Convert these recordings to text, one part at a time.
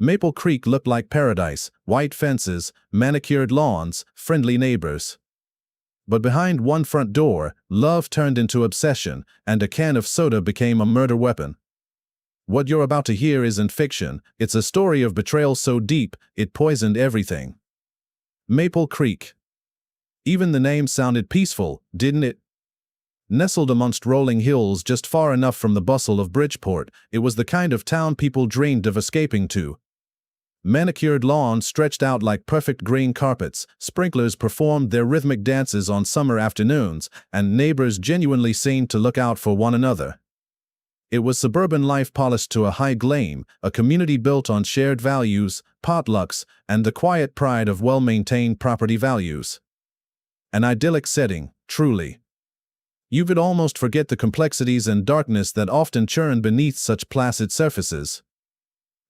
Maple Creek looked like paradise, white fences, manicured lawns, friendly neighbors. But behind one front door, love turned into obsession, and a can of soda became a murder weapon. What you're about to hear isn't fiction, it's a story of betrayal so deep, it poisoned everything. Maple Creek. Even the name sounded peaceful, didn't it? Nestled amongst rolling hills just far enough from the bustle of Bridgeport, it was the kind of town people dreamed of escaping to. Manicured lawns stretched out like perfect green carpets, sprinklers performed their rhythmic dances on summer afternoons, and neighbors genuinely seemed to look out for one another. It was suburban life polished to a high gleam, a community built on shared values, potlucks, and the quiet pride of well-maintained property values. An idyllic setting, truly. You could almost forget the complexities and darkness that often churn beneath such placid surfaces.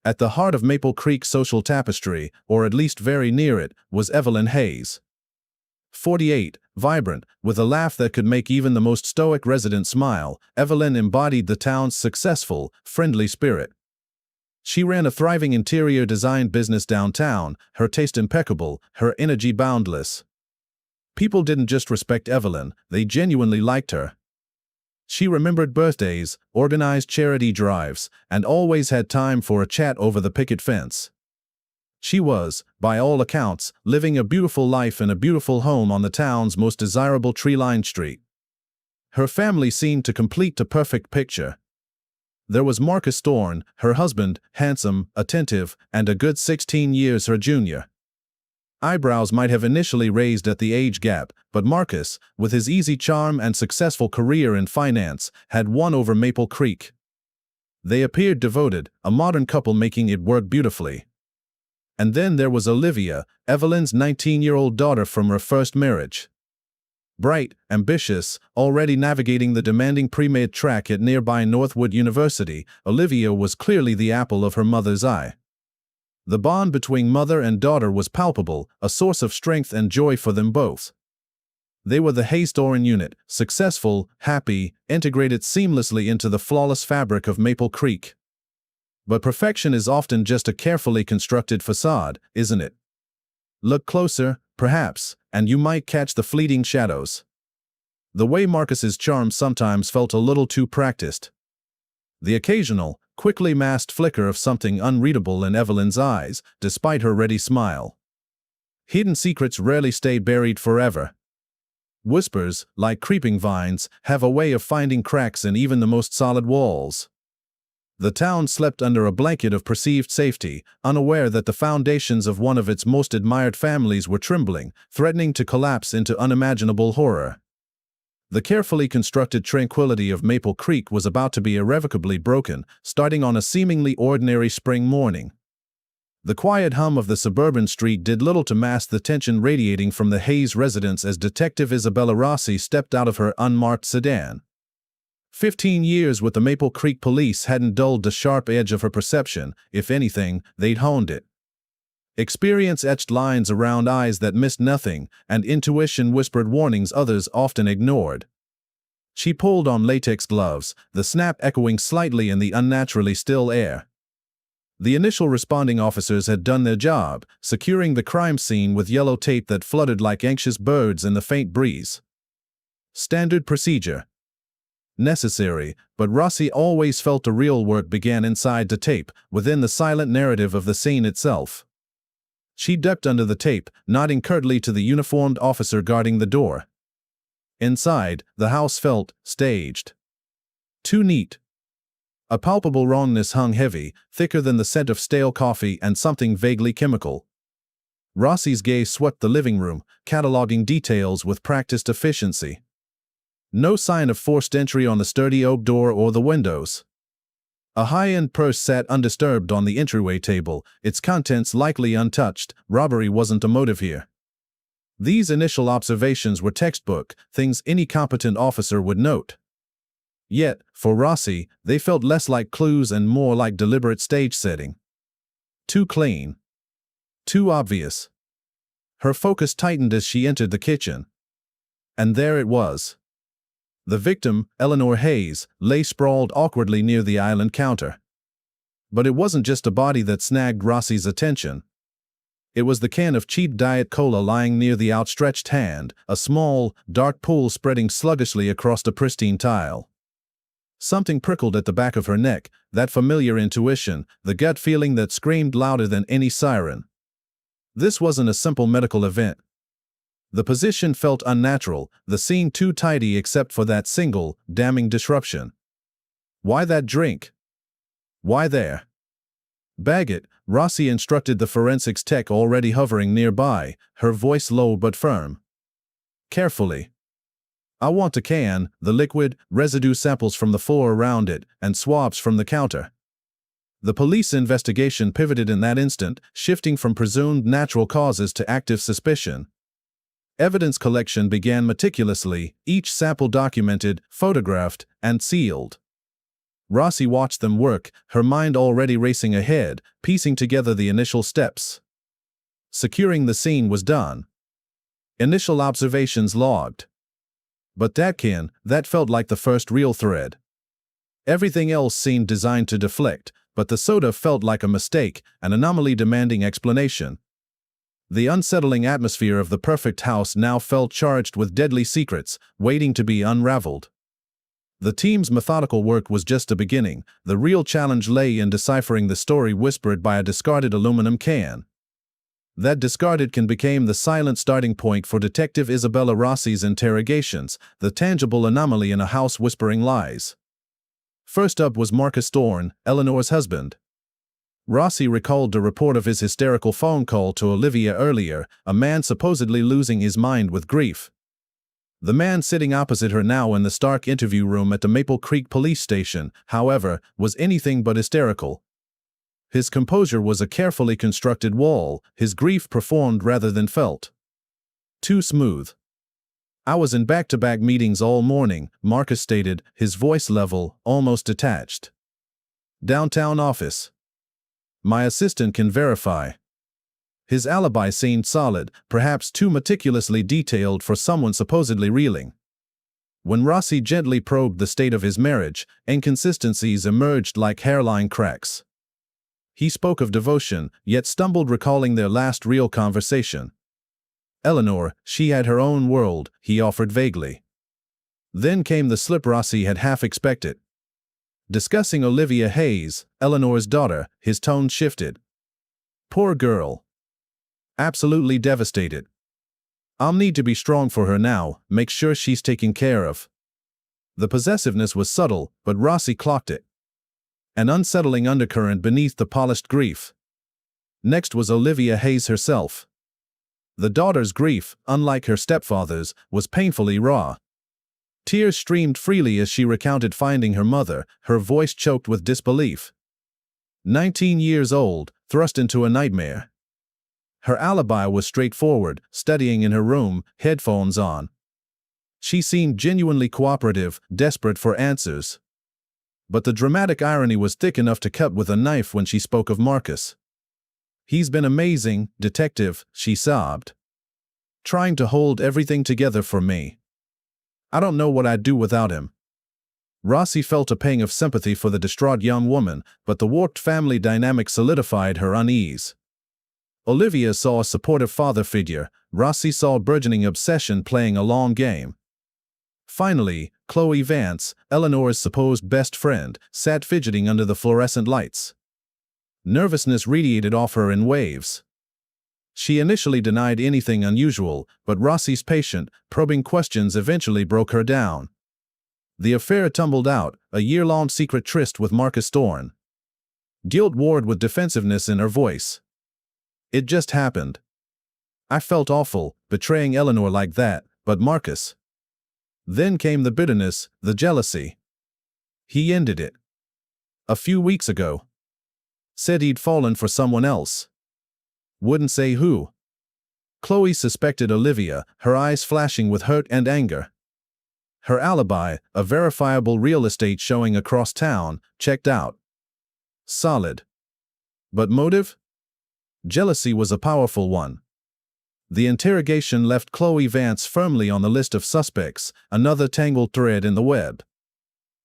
At the heart of Maple Creek's social tapestry, or at least very near it, was Eleanor Hayes. 48, vibrant, with a laugh that could make even the most stoic resident smile, Eleanor embodied the town's successful, friendly spirit. She ran a thriving interior design business downtown, her taste impeccable, her energy boundless. People didn't just respect Eleanor, they genuinely liked her. She remembered birthdays, organized charity drives, and always had time for a chat over the picket fence. She was, by all accounts, living a beautiful life in a beautiful home on the town's most desirable tree-lined street. Her family seemed to complete the perfect picture. There was Marcus Thorne, her husband, handsome, attentive, and a good 16 years her junior. Eyebrows might have initially raised at the age gap, but Marcus, with his easy charm and successful career in finance, had won over Maple Creek. They appeared devoted, a modern couple making it work beautifully. And then there was Olivia, Evelyn's 19-year-old daughter from her first marriage. Bright, ambitious, already navigating the demanding pre-med track at nearby Northwood University, Olivia was clearly the apple of her mother's eye. The bond between mother and daughter was palpable, a source of strength and joy for them both. They were the Hayes-Thorne unit, successful, happy, integrated seamlessly into the flawless fabric of Maple Creek. But perfection is often just a carefully constructed facade, isn't it? Look closer, perhaps, and you might catch the fleeting shadows. The way Marcus's charm sometimes felt a little too practiced. The occasional, quickly masked flicker of something unreadable in Evelyn's eyes, despite her ready smile. Hidden secrets rarely stay buried forever. Whispers, like creeping vines, have a way of finding cracks in even the most solid walls. The town slept under a blanket of perceived safety, unaware that the foundations of one of its most admired families were trembling, threatening to collapse into unimaginable horror. The carefully constructed tranquility of Maple Creek was about to be irrevocably broken, starting on a seemingly ordinary spring morning. The quiet hum of the suburban street did little to mask the tension radiating from the Hayes residence as Detective Isabella Rossi stepped out of her unmarked sedan. 15 years with the Maple Creek police hadn't dulled the sharp edge of her perception. If anything, they'd honed it. Experience etched lines around eyes that missed nothing, and intuition whispered warnings others often ignored. She pulled on latex gloves, the snap echoing slightly in the unnaturally still air. The initial responding officers had done their job, securing the crime scene with yellow tape that fluttered like anxious birds in the faint breeze. Standard procedure. Necessary, but Rossi always felt the real work began inside the tape, within the silent narrative of the scene itself. She ducked under the tape, nodding curtly to the uniformed officer guarding the door. Inside, the house felt staged. Too neat. A palpable wrongness hung heavy, thicker than the scent of stale coffee and something vaguely chemical. Rossi's gaze swept the living room, cataloging details with practiced efficiency. No sign of forced entry on the sturdy oak door or the windows. A high-end purse sat undisturbed on the entryway table, its contents likely untouched. Robbery wasn't a motive here. These initial observations were textbook, things any competent officer would note. Yet, for Rossi, they felt less like clues and more like deliberate stage setting. Too clean. Too obvious. Her focus tightened as she entered the kitchen. And there it was. The victim, Eleanor Hayes, lay sprawled awkwardly near the island counter. But it wasn't just a body that snagged Rossi's attention. It was the can of cheap Diet Cola lying near the outstretched hand, a small, dark pool spreading sluggishly across the pristine tile. Something prickled at the back of her neck, that familiar intuition, the gut feeling that screamed louder than any siren. This wasn't a simple medical event. The position felt unnatural, the scene too tidy except for that single, damning disruption. Why that drink? Why there? Bag it, Rossi instructed the forensics tech already hovering nearby, her voice low but firm. Carefully. I want a can, the liquid, residue samples from the floor around it, and swabs from the counter. The police investigation pivoted in that instant, shifting from presumed natural causes to active suspicion. Evidence collection began meticulously, each sample documented, photographed, and sealed. Rossi watched them work, her mind already racing ahead, piecing together the initial steps. Securing the scene was done. Initial observations logged. But that felt like the first real thread. Everything else seemed designed to deflect, but the soda felt like a mistake, an anomaly demanding explanation. The unsettling atmosphere of the perfect house now felt charged with deadly secrets, waiting to be unraveled. The team's methodical work was just a beginning. The real challenge lay in deciphering the story whispered by a discarded aluminum can. That discarded can became the silent starting point for Detective Isabella Rossi's interrogations, the tangible anomaly in a house whispering lies. First up was Marcus Thorne, Eleanor's husband. Rossi recalled the report of his hysterical phone call to Olivia earlier, a man supposedly losing his mind with grief. The man sitting opposite her now in the stark interview room at the Maple Creek police station, however, was anything but hysterical. His composure was a carefully constructed wall, his grief performed rather than felt. Too smooth. I was in back-to-back meetings all morning, Marcus stated, his voice level, almost detached. Downtown office. My assistant can verify. His alibi seemed solid, perhaps too meticulously detailed for someone supposedly reeling. When Rossi gently probed the state of his marriage, inconsistencies emerged like hairline cracks. He spoke of devotion, yet stumbled recalling their last real conversation. Eleanor, she had her own world, he offered vaguely. Then came the slip Rossi had half expected. Discussing Olivia Hayes, Eleanor's daughter, his tone shifted. Poor girl. Absolutely devastated. I'll need to be strong for her now, make sure she's taken care of. The possessiveness was subtle, but Rossi clocked it. An unsettling undercurrent beneath the polished grief. Next was Olivia Hayes herself. The daughter's grief, unlike her stepfather's, was painfully raw. Tears streamed freely as she recounted finding her mother, her voice choked with disbelief. 19 years old, thrust into a nightmare. Her alibi was straightforward, studying in her room, headphones on. She seemed genuinely cooperative, desperate for answers. But the dramatic irony was thick enough to cut with a knife when she spoke of Marcus. He's been amazing, detective, she sobbed. Trying to hold everything together for me. I don't know what I'd do without him. Rossi felt a pang of sympathy for the distraught young woman, but the warped family dynamic solidified her unease. Olivia saw a supportive father figure, Rossi saw burgeoning obsession playing a long game. Finally, Chloe Vance, Eleanor's supposed best friend, sat fidgeting under the fluorescent lights. Nervousness radiated off her in waves. She initially denied anything unusual, but Rossi's patient, probing questions eventually broke her down. The affair tumbled out, a year-long secret tryst with Marcus Thorne. Guilt warred with defensiveness in her voice. It just happened. I felt awful, betraying Eleanor like that, but Marcus. Then came the bitterness, the jealousy. He ended it. A few weeks ago. Said he'd fallen for someone else. Wouldn't say who. Chloe suspected Olivia, her eyes flashing with hurt and anger. Her alibi, a verifiable real estate showing across town, checked out. Solid. But motive? Jealousy was a powerful one. The interrogation left Chloe Vance firmly on the list of suspects, another tangled thread in the web.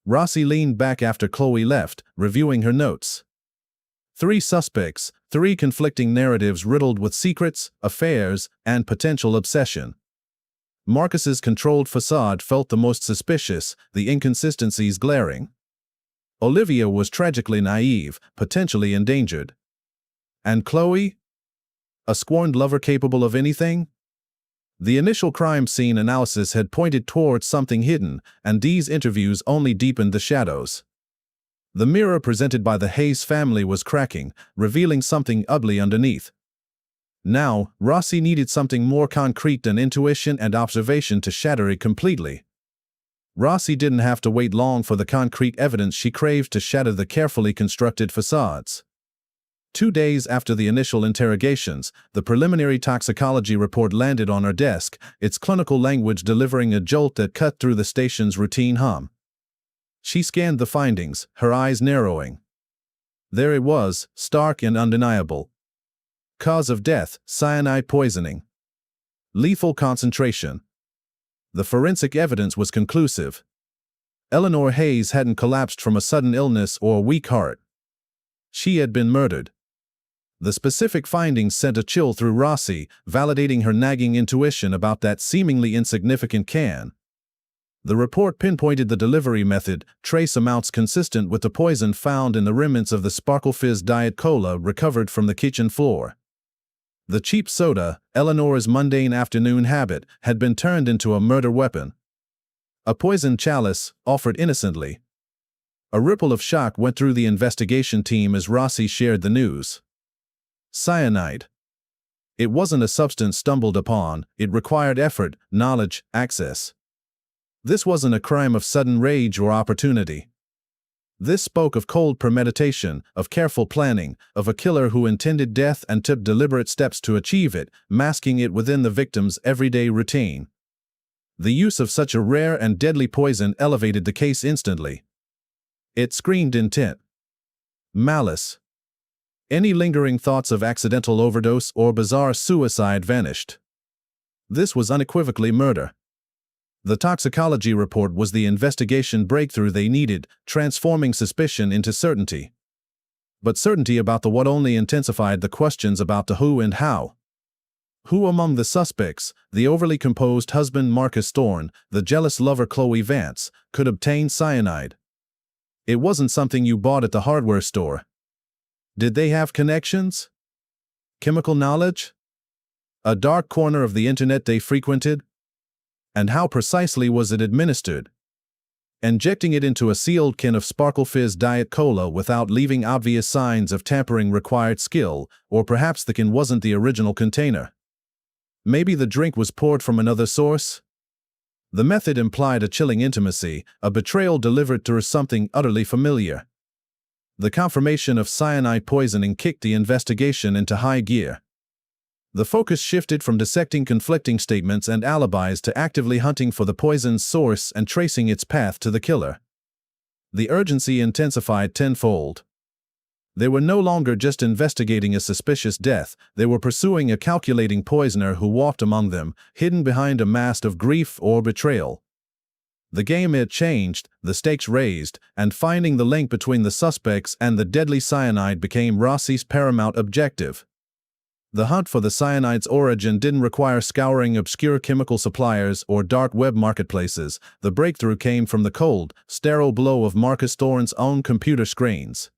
Rossi leaned back after Chloe left, reviewing her notes. Three suspects, three conflicting narratives riddled with secrets, affairs, and potential obsession. Marcus's controlled facade felt the most suspicious, the inconsistencies glaring. Olivia was tragically naive, potentially endangered. And Chloe? A scorned lover capable of anything? The initial crime scene analysis had pointed towards something hidden, and these interviews only deepened the shadows. The mirror presented by the Hayes family was cracking, revealing something ugly underneath. Now, Rossi needed something more concrete than intuition and observation to shatter it completely. Rossi didn't have to wait long for the concrete evidence she craved to shatter the carefully constructed facades. 2 days after the initial interrogations, the preliminary toxicology report landed on her desk, its clinical language delivering a jolt that cut through the station's routine hum. She scanned the findings, her eyes narrowing. There it was, stark and undeniable. Cause of death, cyanide poisoning. Lethal concentration. The forensic evidence was conclusive. Eleanor Hayes hadn't collapsed from a sudden illness or a weak heart. She had been murdered. The specific findings sent a chill through Rossi, validating her nagging intuition about that seemingly insignificant can. The report pinpointed the delivery method, trace amounts consistent with the poison found in the remnants of the Sparkle Fizz Diet Cola recovered from the kitchen floor. The cheap soda, Eleanor's mundane afternoon habit, had been turned into a murder weapon. A poisoned chalice, offered innocently. A ripple of shock went through the investigation team as Rossi shared the news. Cyanide. It wasn't a substance stumbled upon, it required effort, knowledge, access. This wasn't a crime of sudden rage or opportunity. This spoke of cold premeditation, of careful planning, of a killer who intended death and took deliberate steps to achieve it, masking it within the victim's everyday routine. The use of such a rare and deadly poison elevated the case instantly. It screamed intent. Malice. Any lingering thoughts of accidental overdose or bizarre suicide vanished. This was unequivocally murder. The toxicology report was the investigation breakthrough they needed, transforming suspicion into certainty. But certainty about the what only intensified the questions about the who and how. Who among the suspects, the overly composed husband Marcus Thorne, the jealous lover Chloe Vance, could obtain cyanide? It wasn't something you bought at the hardware store. Did they have connections? Chemical knowledge? A dark corner of the internet they frequented? And how precisely was it administered? Injecting it into a sealed can of Sparkle Fizz Diet Cola without leaving obvious signs of tampering required skill, or perhaps the can wasn't the original container. Maybe the drink was poured from another source? The method implied a chilling intimacy, a betrayal delivered through something utterly familiar. The confirmation of cyanide poisoning kicked the investigation into high gear. The focus shifted from dissecting conflicting statements and alibis to actively hunting for the poison's source and tracing its path to the killer. The urgency intensified tenfold. They were no longer just investigating a suspicious death, they were pursuing a calculating poisoner who walked among them, hidden behind a mask of grief or betrayal. The game had changed, the stakes raised, and finding the link between the suspects and the deadly cyanide became Rossi's paramount objective. The hunt for the cyanide's origin didn't require scouring obscure chemical suppliers or dark web marketplaces. The breakthrough came from the cold, sterile blow of Marcus Thorne's own computer screens.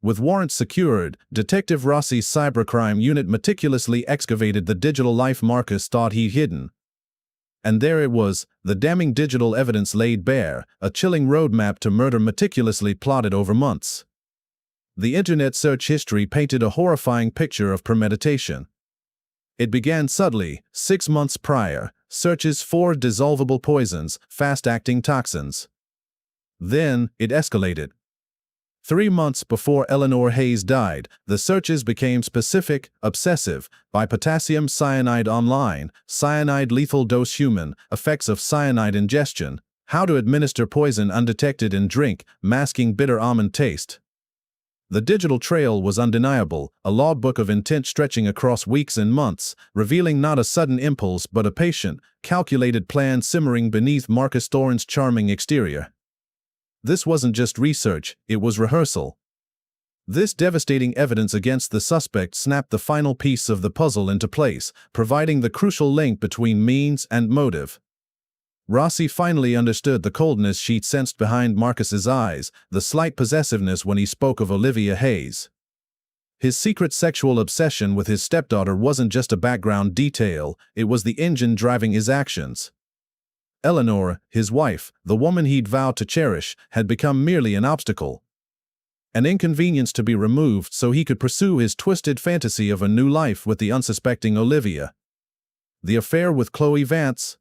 With warrants secured, Detective Rossi's cybercrime unit meticulously excavated the digital life Marcus thought he'd hidden. And there it was, the damning digital evidence laid bare, a chilling roadmap to murder meticulously plotted over months. The internet search history painted a horrifying picture of premeditation. It began subtly, 6 months prior, searches for dissolvable poisons, fast-acting toxins. Then, it escalated. 3 months before Eleanor Hayes died, the searches became specific, obsessive, by potassium cyanide online, cyanide lethal dose human, effects of cyanide ingestion, how to administer poison undetected in drink, masking bitter almond taste. The digital trail was undeniable, a logbook of intent stretching across weeks and months, revealing not a sudden impulse but a patient, calculated plan simmering beneath Marcus Thorne's charming exterior. This wasn't just research, it was rehearsal. This devastating evidence against the suspect snapped the final piece of the puzzle into place, providing the crucial link between means and motive. Rossi finally understood the coldness she'd sensed behind Marcus's eyes, the slight possessiveness when he spoke of Olivia Hayes. His secret sexual obsession with his stepdaughter wasn't just a background detail, it was the engine driving his actions. Eleanor, his wife, the woman he'd vowed to cherish, had become merely an obstacle. An inconvenience to be removed so he could pursue his twisted fantasy of a new life with the unsuspecting Olivia. The affair with Chloe Vance?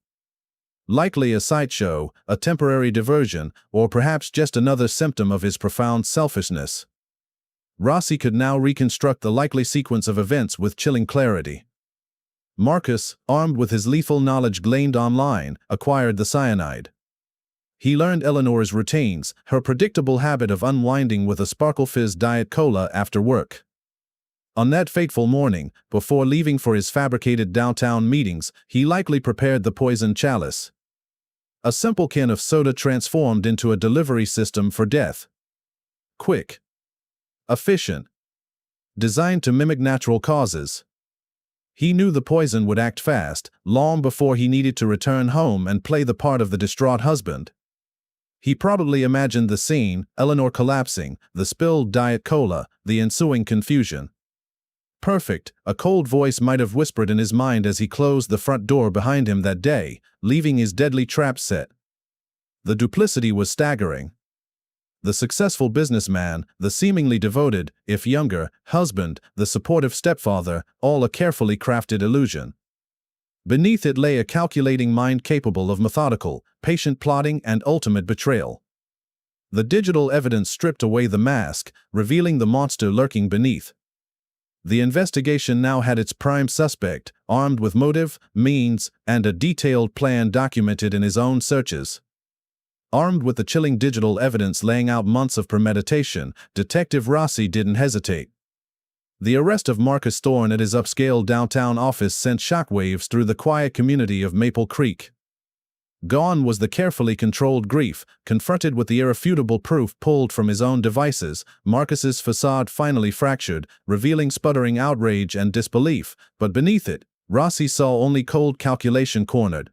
Likely a sideshow, a temporary diversion, or perhaps just another symptom of his profound selfishness. Rossi could now reconstruct the likely sequence of events with chilling clarity. Marcus, armed with his lethal knowledge gleaned online, acquired the cyanide. He learned Eleanor's routines, her predictable habit of unwinding with a Sparkle Fizz Diet Cola after work. On that fateful morning, before leaving for his fabricated downtown meetings, he likely prepared the poison chalice. A simple can of soda transformed into a delivery system for death. Quick. Efficient. Designed to mimic natural causes. He knew the poison would act fast, long before he needed to return home and play the part of the distraught husband. He probably imagined the scene, Eleanor collapsing, the spilled Diet Cola, the ensuing confusion. Perfect, a cold voice might have whispered in his mind as he closed the front door behind him that day, leaving his deadly trap set. The duplicity was staggering. The successful businessman, the seemingly devoted, if younger, husband, the supportive stepfather, all a carefully crafted illusion. Beneath it lay a calculating mind capable of methodical, patient plotting and ultimate betrayal. The digital evidence stripped away the mask, revealing the monster lurking beneath. The investigation now had its prime suspect, armed with motive, means, and a detailed plan documented in his own searches. Armed with the chilling digital evidence laying out months of premeditation, Detective Rossi didn't hesitate. The arrest of Marcus Thorne at his upscale downtown office sent shockwaves through the quiet community of Maple Creek. Gone was the carefully controlled grief. Confronted with the irrefutable proof pulled from his own devices, Marcus's facade finally fractured, revealing sputtering outrage and disbelief, but beneath it, Rossi saw only cold calculation cornered.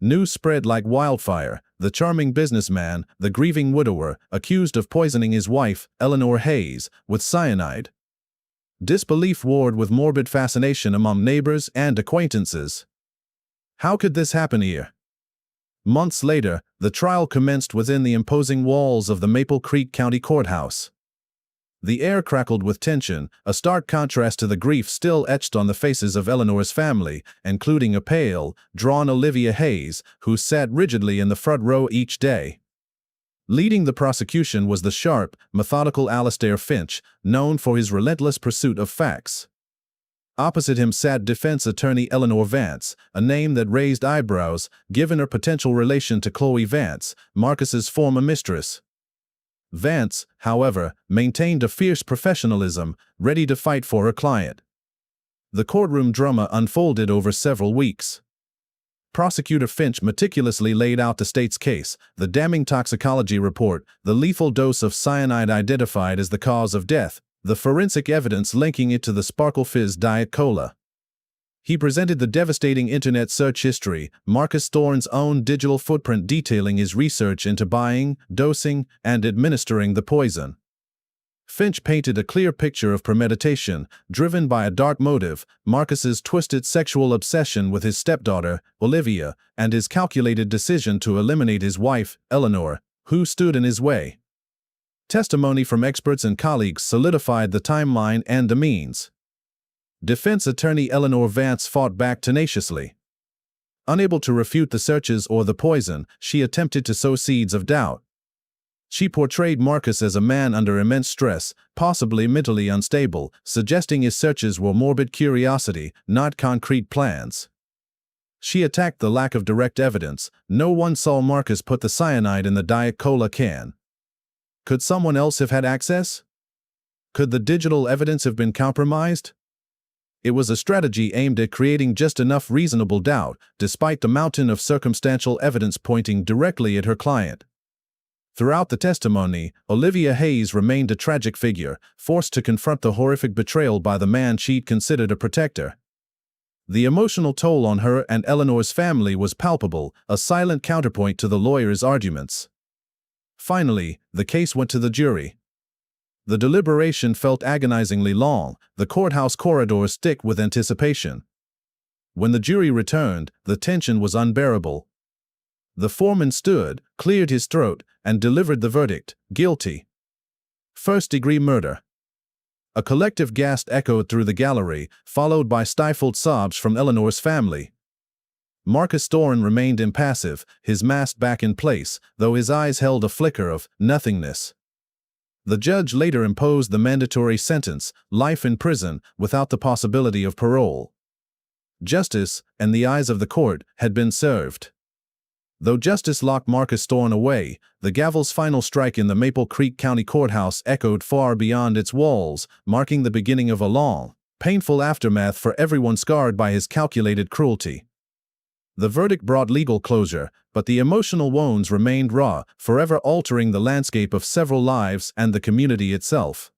News spread like wildfire. The charming businessman, the grieving widower, accused of poisoning his wife, Eleanor Hayes, with cyanide. Disbelief warred with morbid fascination among neighbors and acquaintances. How could this happen here? Months later, the trial commenced within the imposing walls of the Maple Creek County Courthouse. The air crackled with tension, a stark contrast to the grief still etched on the faces of Eleanor's family, including a pale, drawn Olivia Hayes, who sat rigidly in the front row each day. Leading the prosecution was the sharp, methodical Alastair Finch, known for his relentless pursuit of facts. Opposite him sat defense attorney Eleanor Vance, a name that raised eyebrows, given her potential relation to Chloe Vance, Marcus's former mistress. Vance, however, maintained a fierce professionalism, ready to fight for her client. The courtroom drama unfolded over several weeks. Prosecutor Finch meticulously laid out the state's case, the damning toxicology report, the lethal dose of cyanide identified as the cause of death, the forensic evidence linking it to the Sparkle Fizz Diet Cola. He presented the devastating internet search history, Marcus Thorne's own digital footprint detailing his research into buying, dosing, and administering the poison. Finch painted a clear picture of premeditation, driven by a dark motive, Marcus's twisted sexual obsession with his stepdaughter, Olivia, and his calculated decision to eliminate his wife, Eleanor, who stood in his way. Testimony from experts and colleagues solidified the timeline and the means. Defense attorney Eleanor Vance fought back tenaciously. Unable to refute the searches or the poison, she attempted to sow seeds of doubt. She portrayed Marcus as a man under immense stress, possibly mentally unstable, suggesting his searches were morbid curiosity, not concrete plans. She attacked the lack of direct evidence. No one saw Marcus put the cyanide in the Diet Cola can. Could someone else have had access? Could the digital evidence have been compromised? It was a strategy aimed at creating just enough reasonable doubt, despite the mountain of circumstantial evidence pointing directly at her client. Throughout the testimony, Olivia Hayes remained a tragic figure, forced to confront the horrific betrayal by the man she'd considered a protector. The emotional toll on her and Eleanor's family was palpable, a silent counterpoint to the lawyer's arguments. Finally, the case went to the jury. The deliberation felt agonizingly long, the courthouse corridors thick with anticipation. When the jury returned, the tension was unbearable. The foreman stood, cleared his throat, and delivered the verdict, guilty. First-degree murder. A collective gasp echoed through the gallery, followed by stifled sobs from Eleanor's family. Marcus Thorne remained impassive, his mask back in place, though his eyes held a flicker of nothingness. The judge later imposed the mandatory sentence, life in prison, without the possibility of parole. Justice, in the eyes of the court, had been served. Though justice locked Marcus Thorne away, the gavel's final strike in the Maple Creek County Courthouse echoed far beyond its walls, marking the beginning of a long, painful aftermath for everyone scarred by his calculated cruelty. The verdict brought legal closure, but the emotional wounds remained raw, forever altering the landscape of several lives and the community itself.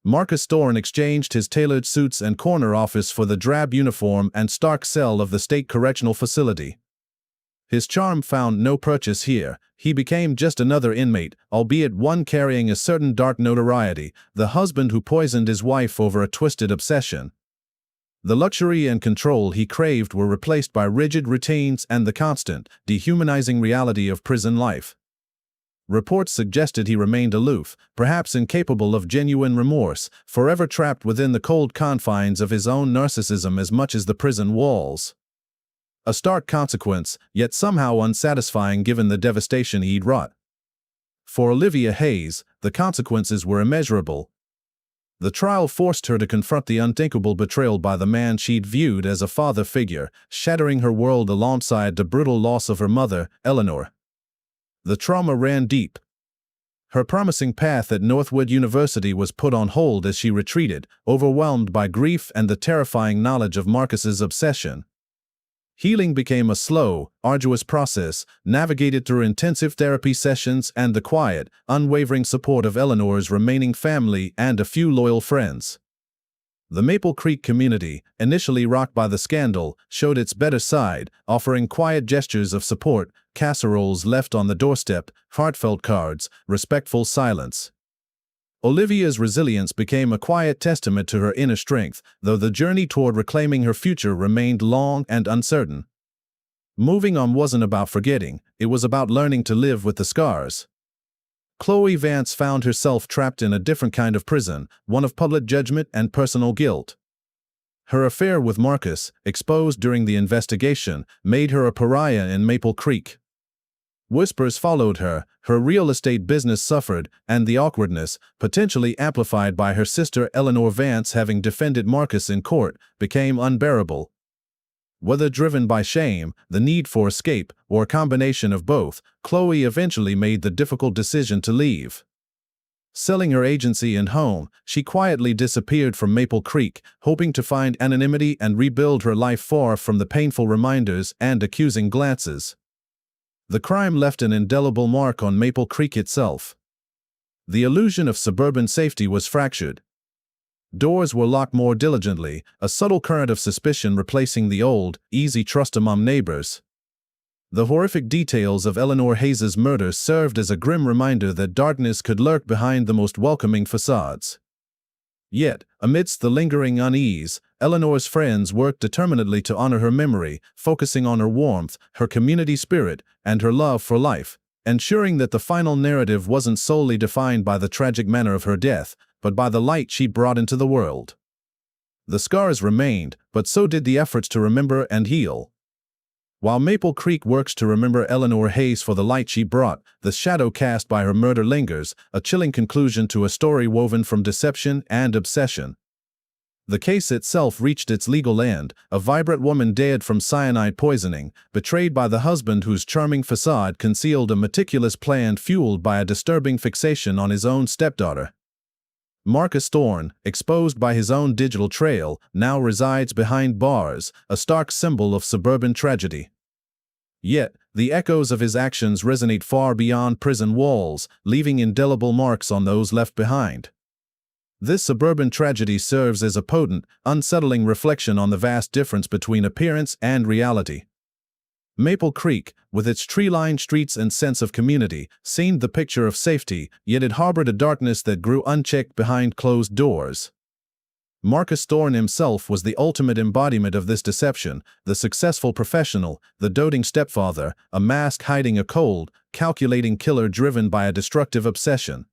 Marcus Thorne exchanged his tailored suits and corner office for the drab uniform and stark cell of the state correctional facility. His charm found no purchase here. He became just another inmate, albeit one carrying a certain dark notoriety, the husband who poisoned his wife over a twisted obsession. The luxury and control he craved were replaced by rigid routines and the constant, dehumanizing reality of prison life. Reports suggested he remained aloof, perhaps incapable of genuine remorse, forever trapped within the cold confines of his own narcissism as much as the prison walls. A stark consequence, yet somehow unsatisfying given the devastation he'd wrought. For Olivia Hayes, the consequences were immeasurable. The trial forced her to confront the unthinkable betrayal by the man she'd viewed as a father figure, shattering her world alongside the brutal loss of her mother, Eleanor. The trauma ran deep. Her promising path at Northwood University was put on hold as she retreated, overwhelmed by grief and the terrifying knowledge of Marcus's obsession. Healing became a slow, arduous process, navigated through intensive therapy sessions and the quiet, unwavering support of Eleanor's remaining family and a few loyal friends. The Maple Creek community, initially rocked by the scandal, showed its better side, offering quiet gestures of support, casseroles left on the doorstep, heartfelt cards, respectful silence. Olivia's resilience became a quiet testament to her inner strength, though the journey toward reclaiming her future remained long and uncertain. Moving on wasn't about forgetting, it was about learning to live with the scars. Chloe Vance found herself trapped in a different kind of prison, one of public judgment and personal guilt. Her affair with Marcus, exposed during the investigation, made her a pariah in Maple Creek. Whispers followed her, her real estate business suffered, and the awkwardness, potentially amplified by her sister Eleanor Vance having defended Marcus in court, became unbearable. Whether driven by shame, the need for escape, or a combination of both, Chloe eventually made the difficult decision to leave. Selling her agency and home, she quietly disappeared from Maple Creek, hoping to find anonymity and rebuild her life far from the painful reminders and accusing glances. The crime left an indelible mark on Maple Creek itself. The illusion of suburban safety was fractured. Doors were locked more diligently, a subtle current of suspicion replacing the old, easy trust among neighbors. The horrific details of Eleanor Hayes' murder served as a grim reminder that darkness could lurk behind the most welcoming facades. Yet, amidst the lingering unease, Eleanor's friends worked determinedly to honor her memory, focusing on her warmth, her community spirit, and her love for life, ensuring that the final narrative wasn't solely defined by the tragic manner of her death, but by the light she brought into the world. The scars remained, but so did the efforts to remember and heal. While Maple Creek works to remember Eleanor Hayes for the light she brought, the shadow cast by her murder lingers, a chilling conclusion to a story woven from deception and obsession. The case itself reached its legal end, a vibrant woman dead from cyanide poisoning, betrayed by the husband whose charming facade concealed a meticulous plan fueled by a disturbing fixation on his own stepdaughter. Marcus Thorne, exposed by his own digital trail, now resides behind bars, a stark symbol of suburban tragedy. Yet, The echoes of his actions resonate far beyond prison walls, leaving indelible marks on those left behind. This suburban tragedy serves as a potent, unsettling reflection on the vast difference between appearance and reality. Maple Creek, with its tree-lined streets and sense of community, seemed the picture of safety, yet it harbored a darkness that grew unchecked behind closed doors. Marcus Thorne himself was the ultimate embodiment of this deception, the successful professional, the doting stepfather, a mask hiding a cold, calculating killer driven by a destructive obsession.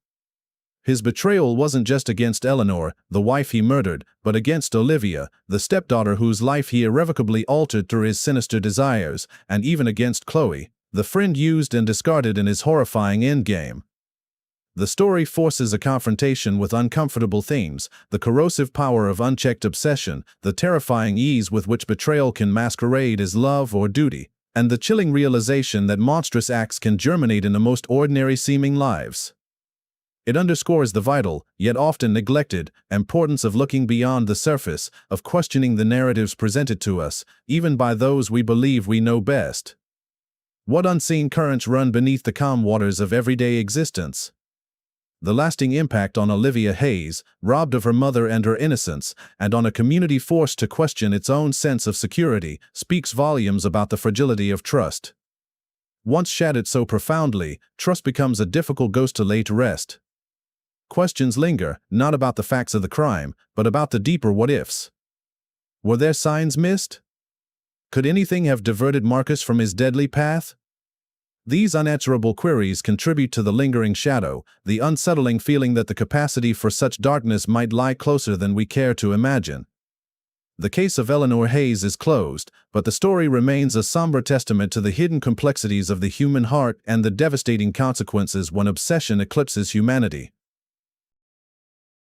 His betrayal wasn't just against Eleanor, the wife he murdered, but against Olivia, the stepdaughter whose life he irrevocably altered through his sinister desires, and even against Chloe, the friend used and discarded in his horrifying endgame. The story forces a confrontation with uncomfortable themes: the corrosive power of unchecked obsession, the terrifying ease with which betrayal can masquerade as love or duty, and the chilling realization that monstrous acts can germinate in the most ordinary-seeming lives. It underscores the vital, yet often neglected, importance of looking beyond the surface, of questioning the narratives presented to us, even by those we believe we know best. What unseen currents run beneath the calm waters of everyday existence? The lasting impact on Olivia Hayes, robbed of her mother and her innocence, and on a community forced to question its own sense of security, speaks volumes about the fragility of trust. Once shattered so profoundly, trust becomes a difficult ghost to lay to rest. Questions linger, not about the facts of the crime, but about the deeper what-ifs. Were there signs missed? Could anything have diverted Marcus from his deadly path? These unanswerable queries contribute to the lingering shadow, the unsettling feeling that the capacity for such darkness might lie closer than we care to imagine. The case of Eleanor Hayes is closed, but the story remains a somber testament to the hidden complexities of the human heart and the devastating consequences when obsession eclipses humanity.